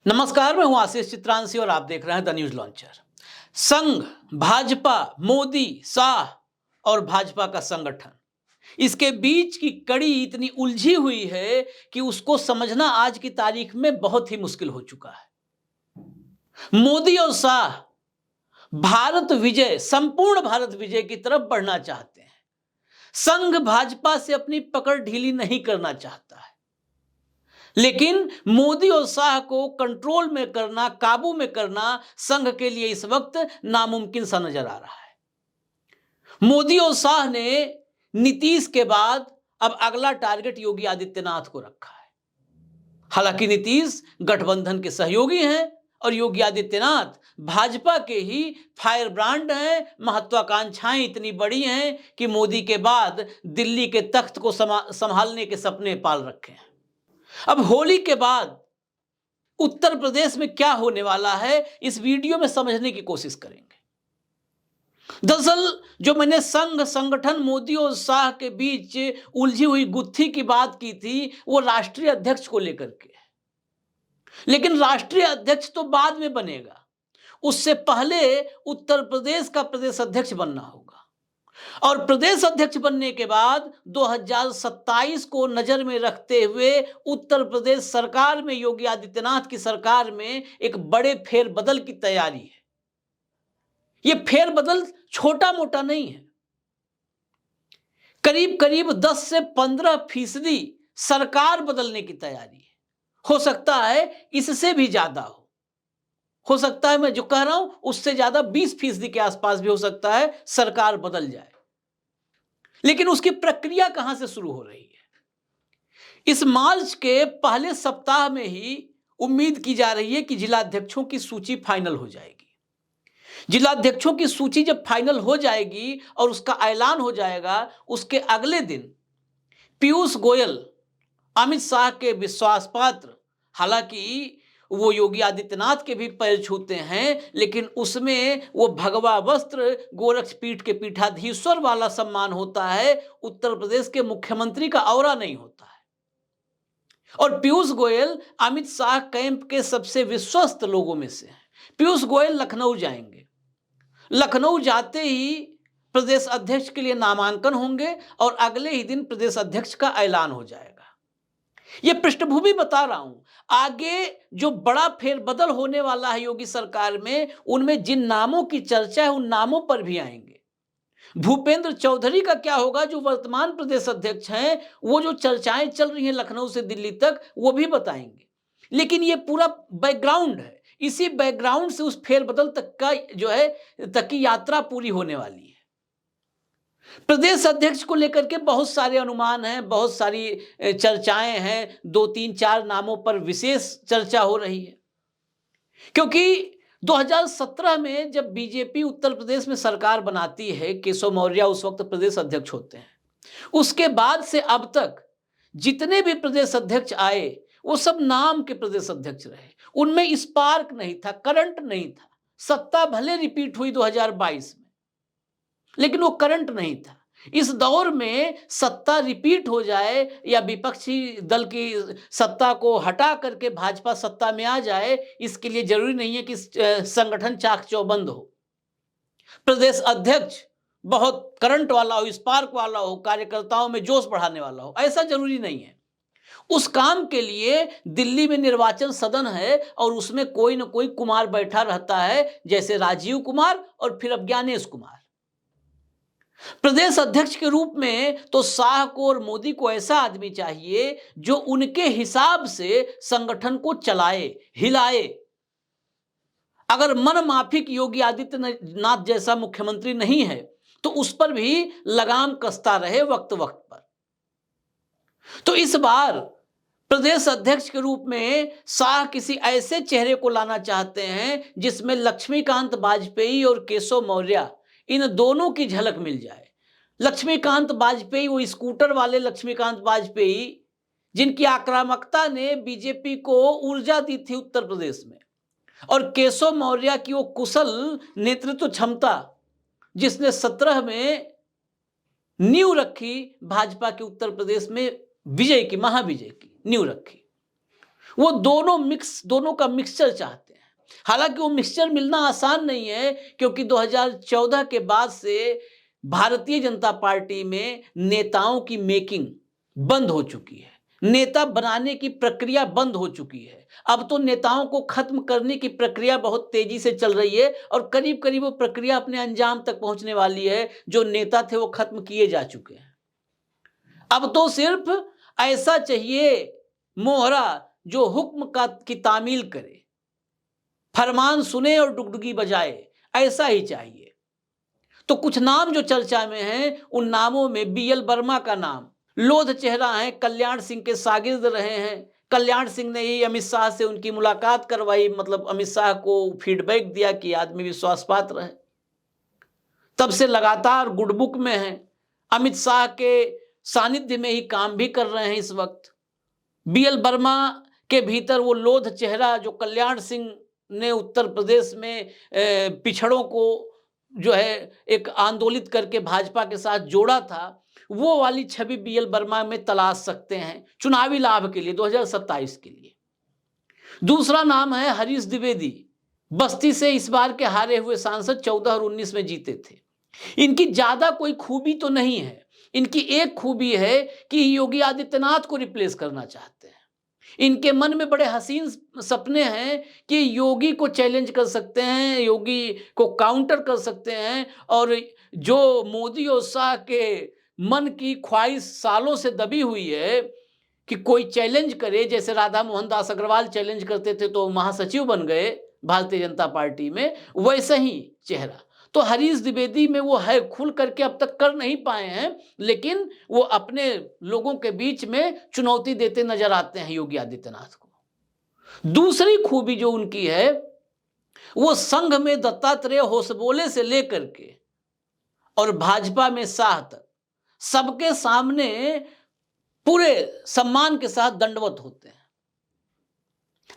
नमस्कार, मैं हूं आशीष चित्रांशी और आप देख रहे हैं द न्यूज लॉन्चर। संघ, भाजपा, मोदी, शाह और भाजपा का संगठन, इसके बीच की कड़ी इतनी उलझी हुई है कि उसको समझना आज की तारीख में बहुत ही मुश्किल हो चुका है। मोदी और शाह भारत विजय, संपूर्ण भारत विजय की तरफ बढ़ना चाहते हैं। संघ भाजपा से अपनी पकड़ ढीली नहीं करना चाहता है, लेकिन मोदी और शाह को कंट्रोल में करना, काबू में करना संघ के लिए इस वक्त नामुमकिन सा नजर आ रहा है। मोदी और शाह ने नीतीश के बाद अब अगला टारगेट योगी आदित्यनाथ को रखा है। हालांकि नीतीश गठबंधन के सहयोगी हैं और योगी आदित्यनाथ भाजपा के ही फायर ब्रांड हैं। महत्वाकांक्षाएं इतनी बड़ी हैं कि मोदी के बाद दिल्ली के तख्त को संभालने के सपने पाल रखे हैं। अब होली के बाद उत्तर प्रदेश में क्या होने वाला है, इस वीडियो में समझने की कोशिश करेंगे। दरअसल जो मैंने संघ, संगठन, मोदी और शाह के बीच उलझी हुई गुत्थी की बात की थी, वो राष्ट्रीय अध्यक्ष को लेकर के है। लेकिन राष्ट्रीय अध्यक्ष तो बाद में बनेगा, उससे पहले उत्तर प्रदेश का प्रदेश अध्यक्ष बनना होगा। और प्रदेश अध्यक्ष बनने के बाद 2027 को नजर में रखते हुए उत्तर प्रदेश सरकार में, योगी आदित्यनाथ की सरकार में एक बड़े फेरबदल की तैयारी है। यह फेरबदल छोटा मोटा नहीं है, करीब करीब 10 से 15% सरकार बदलने की तैयारी है। हो सकता है इससे भी ज्यादा हो सकता है मैं जो कह रहा हूं उससे ज्यादा 20% के आसपास भी हो सकता है सरकार बदल जाए। लेकिन उसकी प्रक्रिया कहां से शुरू हो रही है? इस मार्च के पहले सप्ताह में ही उम्मीद की जा रही है कि जिलाध्यक्षों की सूची फाइनल हो जाएगी। जिलाध्यक्षों की सूची जब फाइनल हो जाएगी और उसका ऐलान हो जाएगा, उसके अगले दिन पीयूष गोयल, अमित शाह के विश्वास पात्र, हालांकि वो योगी आदित्यनाथ के भी पैर छूते हैं, लेकिन उसमें वो भगवा वस्त्र, गोरक्षपीठ के पीठाधीश्वर वाला सम्मान होता है। उत्तर प्रदेश के मुख्यमंत्री का औरा नहीं होता है। और पीयूष गोयल अमित शाह कैंप के सबसे विश्वस्त लोगों में से हैं। पीयूष गोयल लखनऊ जाएंगे। लखनऊ जाते ही प्रदेश अध्यक्ष के लिए नामांकन होंगे और अगले ही दिन प्रदेश अध्यक्ष का ऐलान हो जाएगा। यह पृष्ठभूमि बता रहा हूं, आगे जो बड़ा फेरबदल होने वाला है योगी सरकार में, उनमें जिन नामों की चर्चा है उन नामों पर भी आएंगे। भूपेंद्र चौधरी का क्या होगा, जो वर्तमान प्रदेश अध्यक्ष हैं, वो जो चर्चाएं चल रही हैं लखनऊ से दिल्ली तक, वो भी बताएंगे। लेकिन ये पूरा बैकग्राउंड है, इसी बैकग्राउंड से उस फेरबदल तक का जो है तक की यात्रा पूरी होने वाली है। प्रदेश अध्यक्ष को लेकर के बहुत सारे अनुमान हैं, बहुत सारी चर्चाएं हैं। 2, 3, 4 नामों पर विशेष चर्चा हो रही है, क्योंकि 2017 में जब बीजेपी उत्तर प्रदेश में सरकार बनाती है, केशव मौर्य उस वक्त प्रदेश अध्यक्ष होते हैं। उसके बाद से अब तक जितने भी प्रदेश अध्यक्ष आए, वो सब नाम के प्रदेश अध्यक्ष रहे। उनमें स्पार्क नहीं था, करंट नहीं था। सत्ता भले रिपीट हुई 2022 में, लेकिन वो करंट नहीं था। इस दौर में सत्ता रिपीट हो जाए या विपक्षी दल की सत्ता को हटा करके भाजपा सत्ता में आ जाए, इसके लिए जरूरी नहीं है कि संगठन चाक चौबंद हो। प्रदेश अध्यक्ष बहुत करंट वाला हो, स्पार्क वाला हो, कार्यकर्ताओं में जोश बढ़ाने वाला हो, ऐसा जरूरी नहीं है। उस काम के लिए दिल्ली में निर्वाचन सदन है और उसमें कोई ना कोई कुमार बैठा रहता है, जैसे राजीव कुमार और फिर अब ज्ञानेश कुमार। प्रदेश अध्यक्ष के रूप में तो शाह को और मोदी को ऐसा आदमी चाहिए जो उनके हिसाब से संगठन को चलाए, हिलाए। अगर मन माफिक योगी आदित्यनाथ जैसा मुख्यमंत्री नहीं है तो उस पर भी लगाम कसता रहे वक्त वक्त पर। तो इस बार प्रदेश अध्यक्ष के रूप में शाह किसी ऐसे चेहरे को लाना चाहते हैं जिसमें लक्ष्मीकांत वाजपेयी और केशव मौर्य, इन दोनों की झलक मिल जाए। लक्ष्मीकांत वाजपेयी, वो स्कूटर वाले लक्ष्मीकांत वाजपेयी, जिनकी आक्रामकता ने बीजेपी को ऊर्जा दी थी उत्तर प्रदेश में, और केशव मौर्य की वो कुशल नेतृत्व क्षमता जिसने 17 में नींव रखी भाजपा के उत्तर प्रदेश में विजय की, महाविजय की नींव रखी। वो दोनों का मिक्सचर चाहते हैं। हालांकि वो मिक्सचर मिलना आसान नहीं है, क्योंकि 2014 के बाद से भारतीय जनता पार्टी में नेताओं की मेकिंग बंद हो चुकी है, नेता बनाने की प्रक्रिया बंद हो चुकी है। अब तो नेताओं को खत्म करने की प्रक्रिया बहुत तेजी से चल रही है, और करीब करीब वो प्रक्रिया अपने अंजाम तक पहुंचने वाली है। जो नेता थे वो खत्म किए जा चुके हैं। अब तो सिर्फ ऐसा चाहिए मोहरा जो हुक्म की तामील करे, फरमान सुने और डुगडुगी बजाए, ऐसा ही चाहिए। तो कुछ नाम जो चर्चा में हैं, उन नामों में बीएल वर्मा का नाम, लोध चेहरा है, कल्याण सिंह के शागिर्द रहे हैं। कल्याण सिंह ने ही अमित शाह से उनकी मुलाकात करवाई, मतलब अमित शाह को फीडबैक दिया कि आदमी विश्वास पात्र है। तब से लगातार गुडबुक में है, अमित शाह के सानिध्य में ही काम भी कर रहे हैं इस वक्त। बीएल वर्मा के भीतर वो लोध चेहरा जो कल्याण सिंह ने उत्तर प्रदेश में पिछड़ों को जो है एक आंदोलित करके भाजपा के साथ जोड़ा था, वो वाली छवि बीएल वर्मा में तलाश सकते हैं चुनावी लाभ के लिए 2027 के लिए। दूसरा नाम है हरीश द्विवेदी, बस्ती से इस बार के हारे हुए सांसद 14 और 19 में जीते थे। इनकी ज्यादा कोई खूबी तो नहीं है, इनकी एक खूबी है कि योगी आदित्यनाथ को रिप्लेस करना चाहते हैं। इनके मन में बड़े हसीन सपने हैं कि योगी को चैलेंज कर सकते हैं, योगी को काउंटर कर सकते हैं, और जो मोदी और शाह के मन की ख्वाहिश सालों से दबी हुई है कि कोई चैलेंज करे, जैसे राधा मोहन दास अग्रवाल चैलेंज करते थे तो महासचिव बन गए भारतीय जनता पार्टी में, वैसा ही चेहरा तो हरीश द्विवेदी में वो है। खुल करके अब तक कर नहीं पाए हैं, लेकिन वो अपने लोगों के बीच में चुनौती देते नजर आते हैं योगी आदित्यनाथ को। दूसरी खूबी जो उनकी है, वो संघ में दत्तात्रेय होसबोले से लेकर के और भाजपा में शाह तक सबके सामने पूरे सम्मान के साथ दंडवत होते हैं।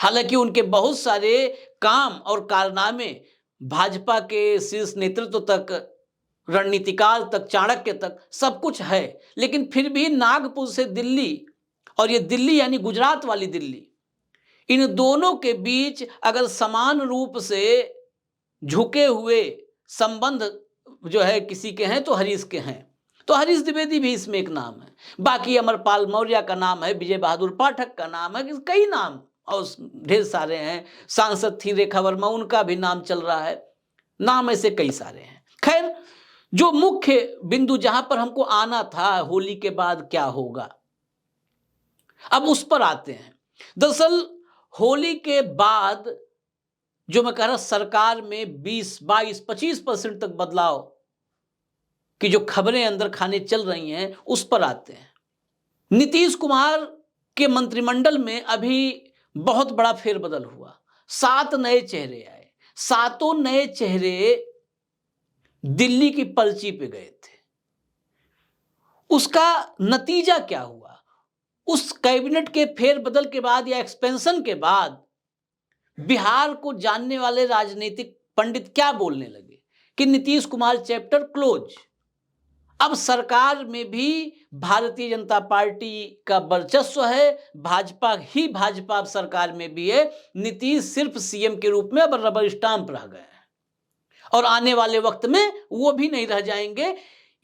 हालांकि उनके बहुत सारे काम और कारनामे भाजपा के शीर्ष नेतृत्व तक, रणनीतिकार तक, चाणक्य तक सब कुछ है, लेकिन फिर भी नागपुर से दिल्ली, और ये दिल्ली यानी गुजरात वाली दिल्ली, इन दोनों के बीच अगर समान रूप से झुके हुए संबंध जो है किसी के हैं तो हरीश के हैं। तो हरीश द्विवेदी भी इसमें एक नाम है। बाकी अमरपाल मौर्य का नाम है, विजय बहादुर पाठक का नाम है, कई नाम और ढेर सारे हैं। सांसद थी रेखा वर्मा, उनका भी नाम चल रहा है, नाम ऐसे कई सारे हैं। खैर, जो मुख्य बिंदु जहां पर हमको आना था, होली के बाद क्या होगा, अब उस पर आते हैं। दरअसल होली के बाद जो मैं कह रहा सरकार में 20, 22, 25% तक बदलाव की जो खबरें अंदर खाने चल रही हैं, उस पर आते हैं। नीतीश कुमार के मंत्रिमंडल में अभी बहुत बड़ा फेरबदल हुआ, 7 नए चेहरे आए। 7 नए चेहरे दिल्ली की पर्ची पे गए थे। उसका नतीजा क्या हुआ? उस कैबिनेट के फेरबदल के बाद या एक्सपेंशन के बाद बिहार को जानने वाले राजनीतिक पंडित क्या बोलने लगे कि नीतीश कुमार चैप्टर क्लोज। अब सरकार में भी भारतीय जनता पार्टी का वर्चस्व है, भाजपा अब सरकार में भी है। नीतीश सिर्फ सीएम के रूप में अब रबर स्टाम्प रह गए हैं, और आने वाले वक्त में वो भी नहीं रह जाएंगे।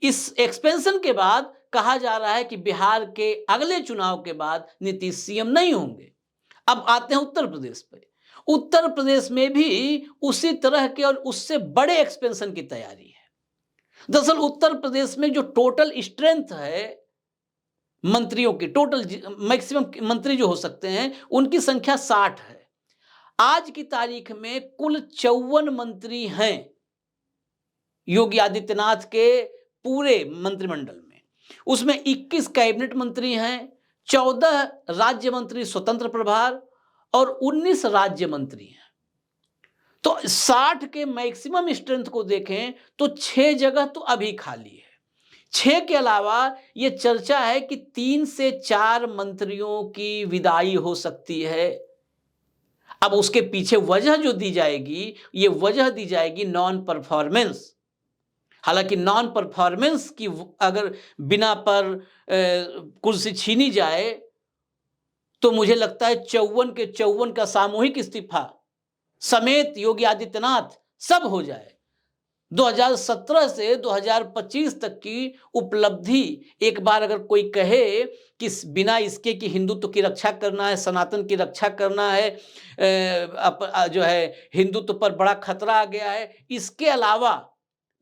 इस एक्सपेंशन के बाद कहा जा रहा है कि बिहार के अगले चुनाव के बाद नीतीश सीएम नहीं होंगे। अब आते हैं उत्तर प्रदेश पे। उत्तर प्रदेश में भी उसी तरह के और उससे बड़े एक्सपेंशन की तैयारी है। दरअसल उत्तर प्रदेश में जो टोटल स्ट्रेंथ है मंत्रियों की, टोटल मैक्सिमम मंत्री जो हो सकते हैं, उनकी संख्या 60 है। आज की तारीख में कुल 54 मंत्री हैं योगी आदित्यनाथ के पूरे मंत्रिमंडल में। उसमें 21 कैबिनेट मंत्री हैं, 14 राज्य मंत्री स्वतंत्र प्रभार और 19 राज्य मंत्री हैं। तो 60 के मैक्सिमम स्ट्रेंथ को देखें तो 6 जगह तो अभी खाली है। 6 के अलावा यह चर्चा है कि 3 से 4 मंत्रियों की विदाई हो सकती है। अब उसके पीछे वजह जो दी जाएगी, ये वजह दी जाएगी नॉन परफॉर्मेंस। हालांकि नॉन परफॉर्मेंस की अगर बिना पर कुर्सी छीनी जाए तो मुझे लगता है 54 के 54 का सामूहिक इस्तीफा समेत योगी आदित्यनाथ सब हो जाए। 2017 से 2025 तक की उपलब्धि एक बार अगर कोई कहे कि बिना इसके कि हिंदुत्व की रक्षा करना है, सनातन की रक्षा करना है, जो है हिंदुत्व पर बड़ा खतरा आ गया है, इसके अलावा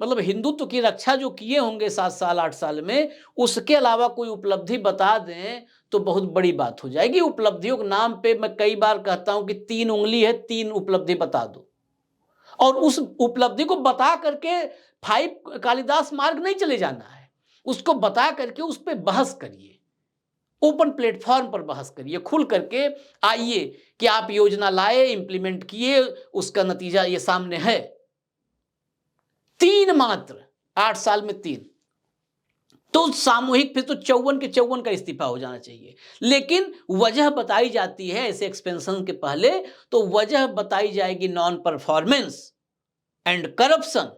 मतलब हिंदुत्व की रक्षा जो किए होंगे 7 साल 8 साल में, उसके अलावा कोई उपलब्धि बता दें तो बहुत बड़ी बात हो जाएगी। उपलब्धियों के नाम पे मैं कई बार कहता हूं कि 3 उंगली है, 3 उपलब्धि बता दो, और उस उपलब्धि को बता करके 5 कालिदास मार्ग नहीं चले जाना है, उसको बता करके उस पर बहस करिए, ओपन प्लेटफॉर्म पर बहस करिए, खुल करके आइए कि आप योजना लाए, इंप्लीमेंट किए, उसका नतीजा ये सामने है। 3 मात्र 8 साल में 3, तो सामूहिक फिर तो 54 के 54 का इस्तीफा हो जाना चाहिए। लेकिन वजह बताई जाती है ऐसे एक्सपेंशन के पहले, तो वजह बताई जाएगी नॉन परफॉर्मेंस एंड करप्शन।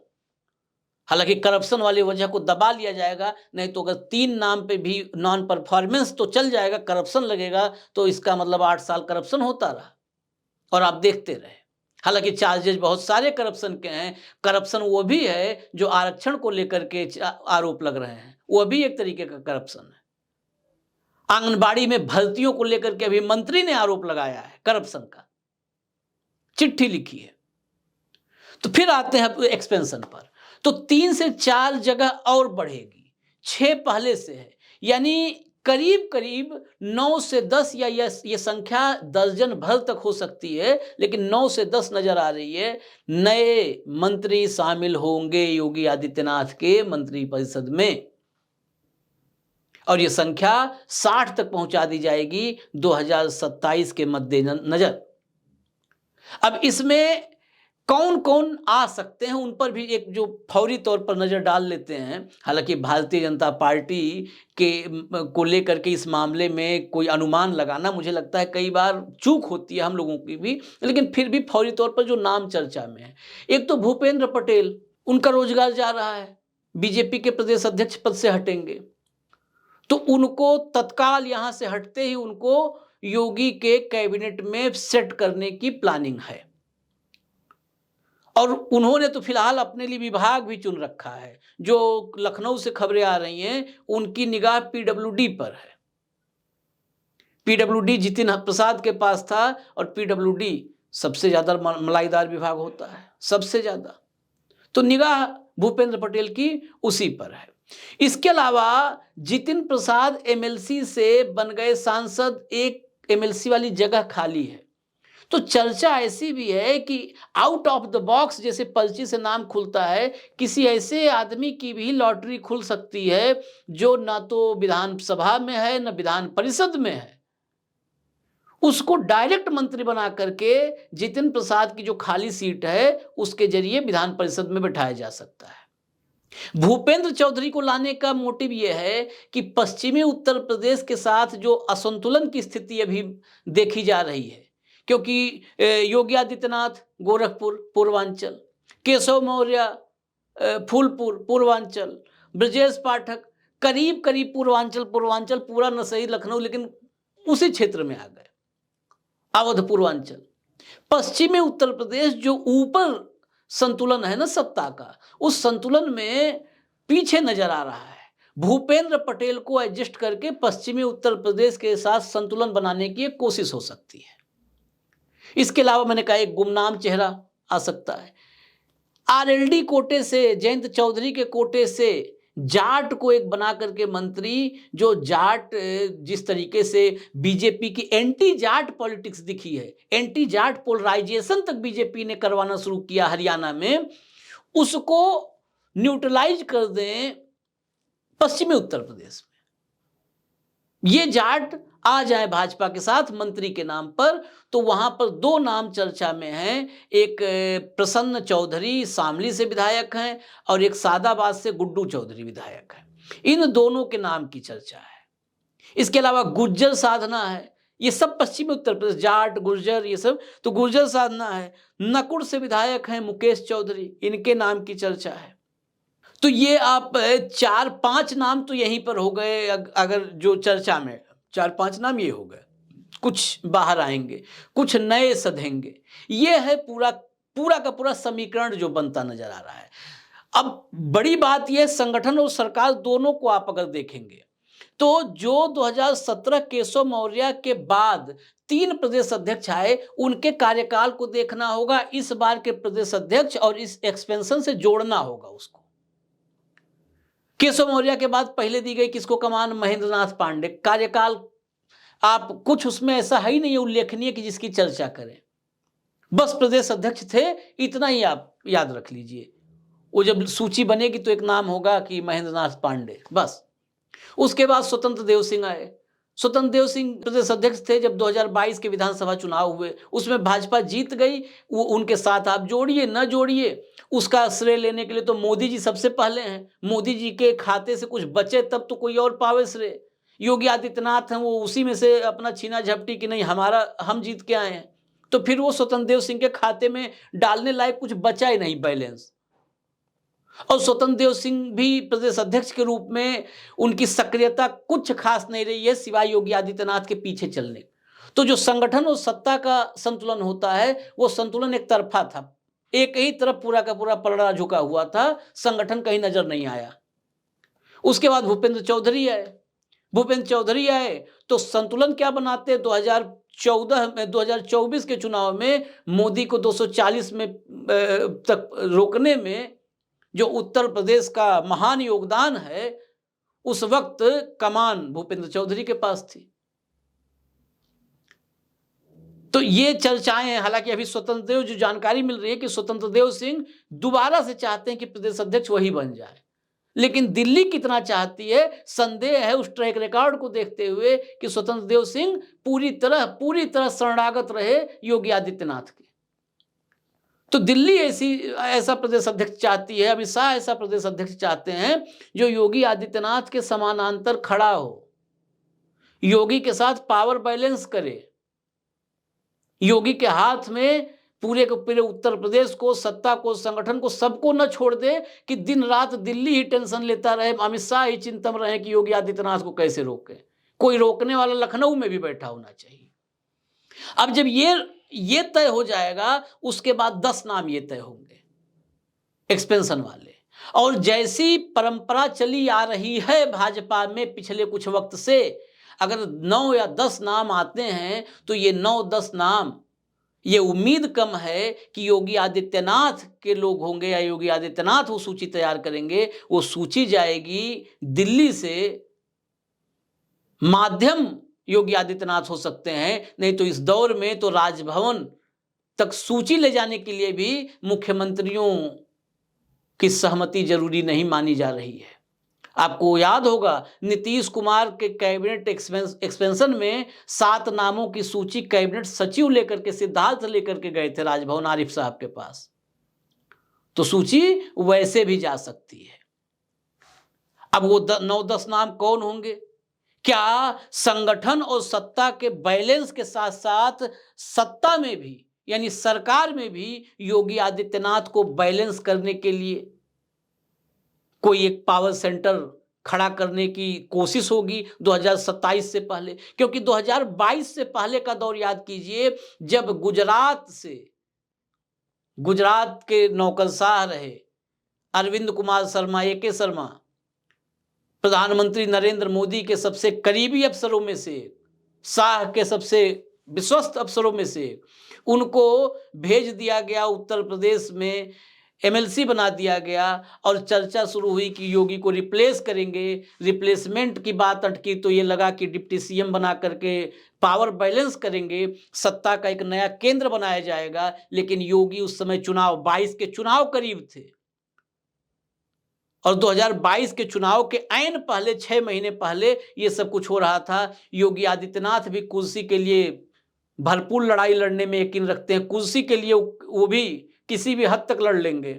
हालांकि करप्शन वाली वजह को दबा लिया जाएगा, नहीं तो अगर 3 नाम पे भी नॉन परफॉर्मेंस तो चल जाएगा, करप्शन लगेगा तो इसका मतलब 8 साल करप्शन होता रहा और आप देखते रहे। हालांकि चार्जेज बहुत सारे करप्शन के हैं। करप्शन वो भी है जो आरक्षण को लेकर के आरोप लग रहे हैं, वो भी एक तरीके का करप्शन है। आंगनबाड़ी में भर्तियों को लेकर के अभी मंत्री ने आरोप लगाया है करप्शन का, चिट्ठी लिखी है। तो फिर आते हैं एक्सपेंशन पर, तो 3 से 4 जगह और बढ़ेगी, 6 पहले से है, यानी करीब करीब 9 से 10 या ये संख्या दर्जन भर तक हो सकती है, लेकिन 9 से 10 नजर आ रही है। नए मंत्री शामिल होंगे योगी आदित्यनाथ के मंत्रिपरिषद में, और ये संख्या 60 तक पहुंचा दी जाएगी 2027 के मद्देनजर। अब इसमें कौन कौन आ सकते हैं उन पर भी एक जो फौरी तौर पर नजर डाल लेते हैं। हालांकि भारतीय जनता पार्टी के को लेकर के इस मामले में कोई अनुमान लगाना मुझे लगता है कई बार चूक होती है हम लोगों की भी, लेकिन फिर भी फौरी तौर पर जो नाम चर्चा में है, एक तो भूपेंद्र पटेल, उनका रोजगार जा रहा है, बीजेपी के प्रदेश अध्यक्ष पद से हटेंगे, तो उनको तत्काल यहां से हटते ही उनको योगी के कैबिनेट में सेट करने की प्लानिंग है। और उन्होंने तो फिलहाल अपने लिए विभाग भी चुन रखा है। जो लखनऊ से खबरें आ रही हैं, उनकी निगाह पीडब्ल्यूडी पर है। पीडब्ल्यूडी जितिन प्रसाद के पास था, और पीडब्ल्यूडी सबसे ज्यादा मलाईदार विभाग होता है, सबसे ज्यादा, तो निगाह भूपेंद्र पटेल की उसी पर है। इसके अलावा जितिन प्रसाद एमएलसी से बन गए सांसद, एक एमएलसी वाली जगह खाली है, तो चर्चा ऐसी भी है कि आउट ऑफ द बॉक्स जैसे पर्ची से नाम खुलता है, किसी ऐसे आदमी की भी लॉटरी खुल सकती है जो ना तो विधानसभा में है न विधान परिषद में है, उसको डायरेक्ट मंत्री बना करके जितिन प्रसाद की जो खाली सीट है उसके जरिए विधान परिषद में बैठाया जा सकता है। भूपेंद्र चौधरी को लाने का मोटिव यह है कि पश्चिमी उत्तर प्रदेश के साथ जो असंतुलन की स्थिति अभी देखी जा रही है, क्योंकि योगी आदित्यनाथ गोरखपुर पूर्वांचल, केशव मौर्य फूलपुर पूर्वांचल, ब्रजेश पाठक करीब करीब पूर्वांचल पूरा न सही लखनऊ लेकिन उसी क्षेत्र में आ गए, अवध पूर्वांचल, पश्चिमी उत्तर प्रदेश जो ऊपर संतुलन है ना सत्ता का, उस संतुलन में पीछे नजर आ रहा है। भूपेंद्र पटेल को एडजस्ट करके पश्चिमी उत्तर प्रदेश के साथ संतुलन बनाने की एक कोशिश हो सकती है। इसके अलावा मैंने कहा एक गुमनाम चेहरा आ सकता है, आरएलडी कोटे से, जयंत चौधरी के कोटे से जाट को एक बना करके मंत्री, जो जाट जिस तरीके से बीजेपी की एंटी जाट पॉलिटिक्स दिखी है, एंटी जाट पोलराइजेशन तक बीजेपी ने करवाना शुरू किया हरियाणा में, उसको न्यूट्रलाइज कर दें पश्चिमी उत्तर प्रदेश में, ये जाट आ जाए भाजपा के साथ मंत्री के नाम पर, तो वहां पर 2 नाम चर्चा में हैं। एक प्रसन्न चौधरी शामली से विधायक हैं, और एक सादाबाद से गुड्डू चौधरी विधायक हैं। इन दोनों के नाम की चर्चा है। इसके अलावा गुर्जर साधना है, ये सब पश्चिमी उत्तर प्रदेश, जाट गुर्जर ये सब, तो गुर्जर साधना है। नकुड़ से विधायक हैं मुकेश चौधरी, इनके नाम की चर्चा है। तो ये आप 4-5 नाम तो यहीं पर हो गए, अगर जो चर्चा में 4-5 नाम ये हो गए। कुछ बाहर आएंगे, कुछ नए सधेंगे। ये है पूरा पूरा का पूरा समीकरण जो बनता नजर आ रहा है। अब बड़ी बात यह, संगठन और सरकार दोनों को आप अगर देखेंगे तो जो 2017 केशव मौर्य के बाद 3 प्रदेश अध्यक्ष आए, उनके कार्यकाल को देखना होगा, इस बार के प्रदेश अध्यक्ष और इस एक्सपेंशन से जोड़ना होगा उसको। केशव मौर्य के बाद पहले दी गई किसको कमान? महेंद्र नाथ पांडे। कार्यकाल आप कुछ उसमें ऐसा है ही नहीं उल्लेखनीय कि जिसकी चर्चा करें, बस प्रदेश अध्यक्ष थे, इतना ही आप याद रख लीजिए। वो जब सूची बनेगी तो एक नाम होगा कि महेंद्र नाथ पांडे, बस। उसके बाद स्वतंत्र देव सिंह आए। स्वतंत्र देव सिंह प्रदेश अध्यक्ष थे जब 2022 के विधानसभा चुनाव हुए, उसमें भाजपा जीत गई। वो उनके साथ आप जोड़िए न जोड़िए, उसका श्रेय लेने के लिए तो मोदी जी सबसे पहले हैं। मोदी जी के खाते से कुछ बचे तब तो कोई और पावे श्रेय। योगी आदित्यनाथ हैं, वो उसी में से अपना छीना झपटी कि नहीं हमारा, हम जीत के आए हैं, तो फिर वो स्वतंत्र देव सिंह के खाते में डालने लायक कुछ बचा ही नहीं बैलेंस। और स्वतंत्र देव सिंह भी प्रदेश अध्यक्ष के रूप में उनकी सक्रियता कुछ खास नहीं रही है सिवाय योगी आदित्यनाथ के पीछे चलने। तो जो संगठन और सत्ता का संतुलन होता है वो संतुलन एक तरफा था, एक ही तरफ पूरा का पूरा पलड़ा झुका हुआ था, संगठन कहीं नजर नहीं आया। उसके बाद भूपेंद्र चौधरी आए। भूपेंद्र चौधरी आए तो संतुलन क्या बनाते? 2024 के चुनाव में मोदी को 240 में तक रोकने में जो उत्तर प्रदेश का महान योगदान है, उस वक्त कमान भूपेंद्र चौधरी के पास थी। तो ये चर्चाएं हैं। हालांकि अभी स्वतंत्र देव, जो जानकारी मिल रही है कि स्वतंत्र देव सिंह दोबारा से चाहते हैं कि प्रदेश अध्यक्ष वही बन जाए, लेकिन दिल्ली कितना चाहती है संदेह है, उस ट्रैक रिकॉर्ड को देखते हुए कि स्वतंत्र देव सिंह पूरी तरह शरणागत रहे योगी आदित्यनाथ के। तो दिल्ली ऐसा प्रदेश अध्यक्ष चाहती है, अमित शाह ऐसा प्रदेश अध्यक्ष चाहते हैं जो योगी आदित्यनाथ के समानांतर खड़ा हो, योगी के साथ पावर बैलेंस करे, योगी के हाथ में पूरे के पूरे उत्तर प्रदेश को, सत्ता को, संगठन को, सबको न छोड़ दे कि दिन रात दिल्ली ही टेंशन लेता रहे, अमित शाह ही चिंतन रहे कि योगी आदित्यनाथ को कैसे रोके। कोई रोकने वाला लखनऊ में भी बैठा होना चाहिए। अब जब ये तय हो जाएगा, उसके बाद 10 नाम ये तय होंगे एक्सपेंशन वाले। और जैसी परंपरा चली आ रही है भाजपा में पिछले कुछ वक्त से, अगर 9 या 10 नाम आते हैं तो ये 9-10 नाम, ये उम्मीद कम है कि योगी आदित्यनाथ के लोग होंगे या योगी आदित्यनाथ वो सूची तैयार करेंगे। वो सूची जाएगी दिल्ली से, माध्यम योगी आदित्यनाथ हो सकते हैं, नहीं तो इस दौर में तो राजभवन तक सूची ले जाने के लिए भी मुख्यमंत्रियों की सहमति जरूरी नहीं मानी जा रही है। आपको याद होगा नीतीश कुमार के कैबिनेट एक्सपेंशन में 7 नामों की सूची कैबिनेट सचिव लेकर के, सिद्धार्थ लेकर के गए थे राजभवन आरिफ साहब के पास। तो सूची वैसे भी जा सकती है। अब वो 9-10 नाम कौन होंगे? क्या संगठन और सत्ता के बैलेंस के साथ साथ सत्ता में भी, यानी सरकार में भी योगी आदित्यनाथ को बैलेंस करने के लिए कोई एक पावर सेंटर खड़ा करने की कोशिश होगी 2027 से पहले? क्योंकि 2022 से पहले का दौर याद कीजिए, जब गुजरात के नौकरशाह रहे अरविंद कुमार शर्मा, ए.के. शर्मा, प्रधानमंत्री नरेंद्र मोदी के सबसे करीबी अफसरों में से, शाह के सबसे विश्वस्त अफसरों में से, उनको भेज दिया गया उत्तर प्रदेश में, एमएलसी बना दिया गया और चर्चा शुरू हुई कि योगी को रिप्लेस करेंगे। रिप्लेसमेंट की बात अटकी तो ये लगा कि डिप्टी सीएम बना करके पावर बैलेंस करेंगे, सत्ता का एक नया केंद्र बनाया जाएगा। लेकिन योगी उस समय 22 के चुनाव करीब थे और 2022 के चुनाव के ऐन पहले 6 महीने पहले ये सब कुछ हो रहा था। योगी आदित्यनाथ भी कुर्सी के लिए भरपूर लड़ाई लड़ने में यकीन रखते हैं, कुर्सी के लिए वो भी किसी भी हद तक लड़ लेंगे।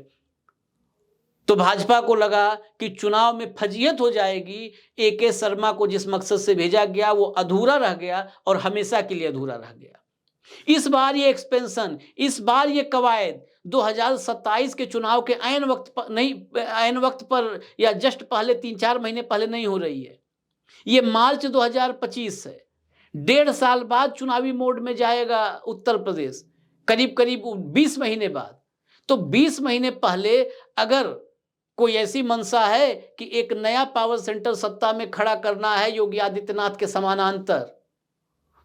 तो भाजपा को लगा कि चुनाव में फजीहत हो जाएगी, ए.के. शर्मा को जिस मकसद से भेजा गया वो अधूरा रह गया और हमेशा के लिए अधूरा रह गया। इस बार ये एक्सपेंशन, इस बार ये कवायद 2027 के चुनाव के ऐन वक्त पर या जस्ट पहले 3-4 महीने पहले नहीं हो रही है। ये मार्च 2025 है। 1.5 साल बाद चुनावी मोड में जाएगा उत्तर प्रदेश, करीब करीब 20 महीने बाद। तो 20 महीने पहले अगर कोई ऐसी मंशा है कि एक नया पावर सेंटर सत्ता में खड़ा करना है योगी आदित्यनाथ के समानांतर,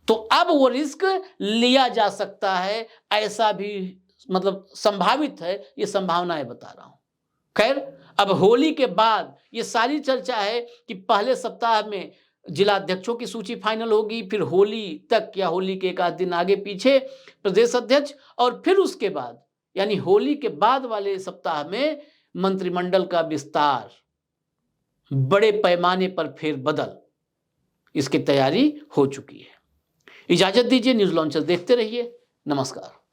तो अब वो रिस्क लिया जा सकता है, ऐसा भी मतलब संभावित है, ये संभावनाएं बता रहा हूं। खैर, अब होली के बाद ये सारी चर्चा है कि पहले सप्ताह में जिला अध्यक्षों की सूची फाइनल होगी, फिर होली तक या होली के एक आध दिन आगे पीछे प्रदेश अध्यक्ष, और फिर उसके बाद यानी होली के बाद वाले सप्ताह में मंत्रिमंडल का विस्तार, बड़े पैमाने पर फेरबदल, इसकी तैयारी हो चुकी है। इजाजत दीजिए, न्यूज लॉन्चर देखते रहिए। नमस्कार।